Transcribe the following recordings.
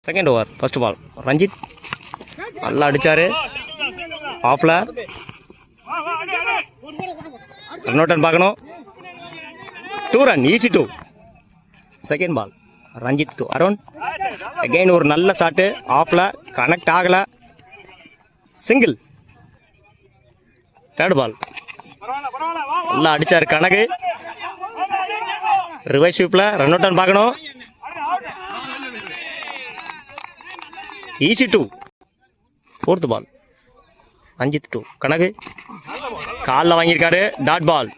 Second over first ball Ranjith நல்லா அடித்தார் ஆஃபில் ரன் அவுட் பார்க்கணும் 2 run easy 2 second ball Ranjith to Arun again ஒரு நல்ல ஷாட்டு ஆஃபில் கனெக்ட் ஆகலை சிங்கிள் தேர்ட் பால் நல்லா அடித்தார் கனகு ரிவைஸ் ஸ்வீப்பில் ரன் அவுட் பார்க்கணும் easy 2 fourth ball Ranjith 2 Kanagu காலில் வாங்கியிருக்காரு dot ball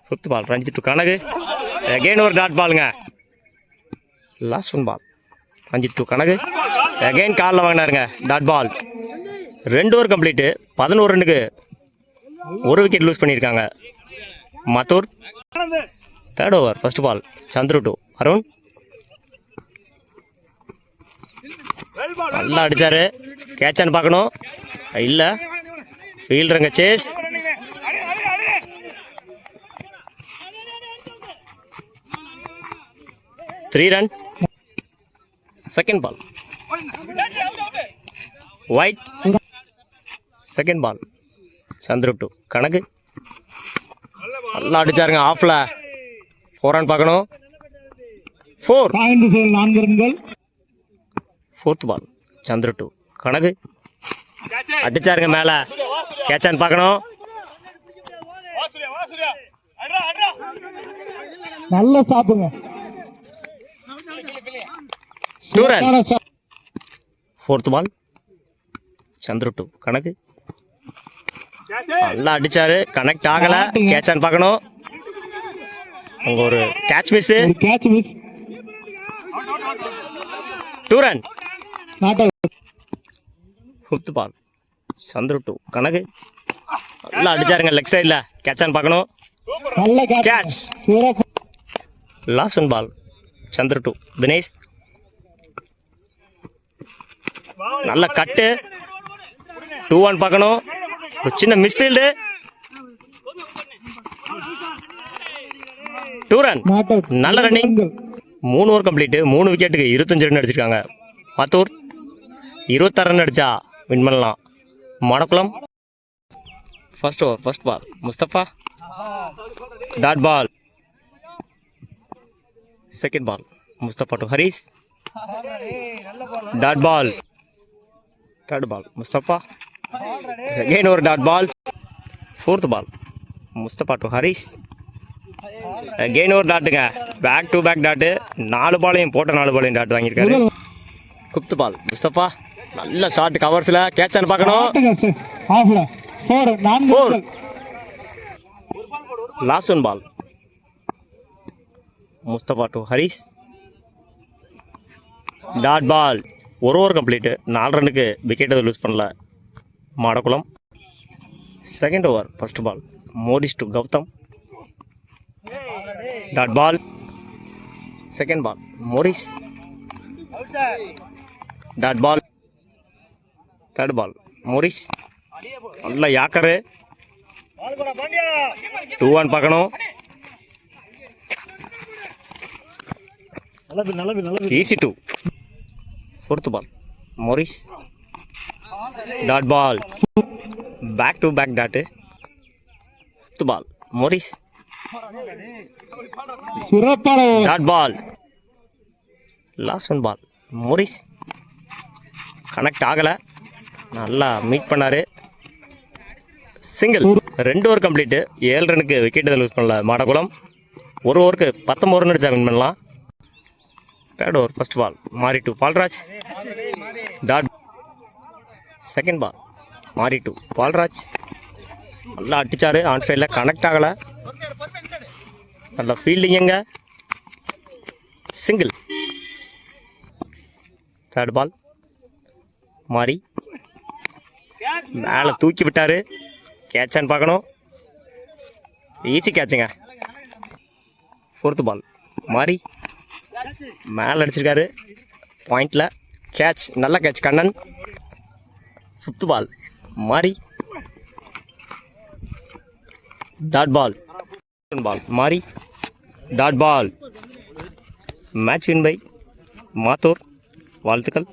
fifth ball Ranjith 2 Kanagu again ஒரு டாட் பாலுங்க last one ball Ranjith 2 Kanagu again காலில் வாங்கினாருங்க டாட் பால் 2 ஓவர் கம்ப்ளீட்டு 11 ரன்னுக்கு ஒரு விக்கெட் லூஸ் பண்ணியிருக்காங்க Mathur third over first ball Chandru 2 Arun நல்லா அடித்தார் கேட்சான்னு பார்க்கணும் இல்லை ஃபீல்டருங்க chase three run second ball white second ball Chandru 2 கணக்கு நல்லா அடித்தாருங்க ஆஃபில் 4 ரன் பார்க்கணும் 4 ஃபோர்த் பால் சந்துரு 2 கணக்கு அடிச்சாருங்க மேலே கேட்சான்னு பார்க்கணும் நல்ல ஸ்டாப்புங்க 2 ரன் ஃபோர்த் பால் சந்துரு 2 கணக்கு நல்லா அடிச்சாரு கனெக்ட் ஆகலை கேட்சான்னு பார்க்கணும் அங்கே ஒரு catch miss 2 run fifth ball Chandru 2 கணக்கு நல்லா அடிச்சாருங்க லெக் சைடில் கேட்சான்னு பார்க்கணும் catch last one ball Chandru 2 Dinesh நல்ல கட்டு 2-1 பார்க்கணும் ஒரு சின்ன மிஸ்ஃபீல்டு 2 ரன் நல்ல ரன்னிங் 3 ஓவர் கம்ப்ளீட்டு 3 விக்கெட்டுக்கு 25 ரன் அடிச்சிருக்காங்க மத்தூர் 26 ரன் அடித்தா வின் பண்ணலாம் Madakulam first over first ball Mustafa dot ball second ball Mustafa to Haris dot ball third ball Mustafa again ஒரு dot ball fourth ball Mustafa to Haris again ஒரு டாட்டுங்க பேக் டு பேக் டாட்டு 4 பாலையும் போட்ட 4 பாலையும் டாட் வாங்கியிருக்காரு குப்த் பால் முஸ்தபா நல்ல ஷார்ட் கவர்ஸில் கேட்சான்னு பார்க்கணும் 4 last one ball Mustafa to Haris dot ball ஒரு ஓவர் கம்ப்ளீட்டு 4 ரன்னுக்கு விக்கெட் எதுவும் லூஸ் பண்ணல Madakkulam second over first ball Morris to Gautham dot ball second ball Morris dot ball third ball Morris நல்ல யாக்கரு 2-1 பார்க்கணும் easy 2 fourth ball Morris dot ball back to back dot fifth ball Morris dot ball last one ball Morris connect ஆகலை நல்லா meet பண்ணார் single 2 over complete 7 ரனுக்கு wicket lose பண்ணல மாடகுளம் ஒரு ஓவருக்கு 19 run அடிச்சா win பண்ணலாம் third over first ball Mari to Balraj dot second ball Mari to Palraj நல்லா அடித்தார் ஆன் சைடில் கனெக்ட் ஆகலை நல்லா ஃபீல்டிங்க சிங்கிள் தேர்ட் பால் மாறி மேலே தூக்கி விட்டார் கேட்சான்னு பார்க்கணும் ஈஸி கேட்சுங்க ஃபோர்த்து பால் மாறி மேலே அடிச்சிருக்காரு பாயிண்டில் கேட்ச் நல்ல catch Kannan fifth ball Mari dot ball Mari dot ball match win by Mathur வாழ்த்துக்கள்.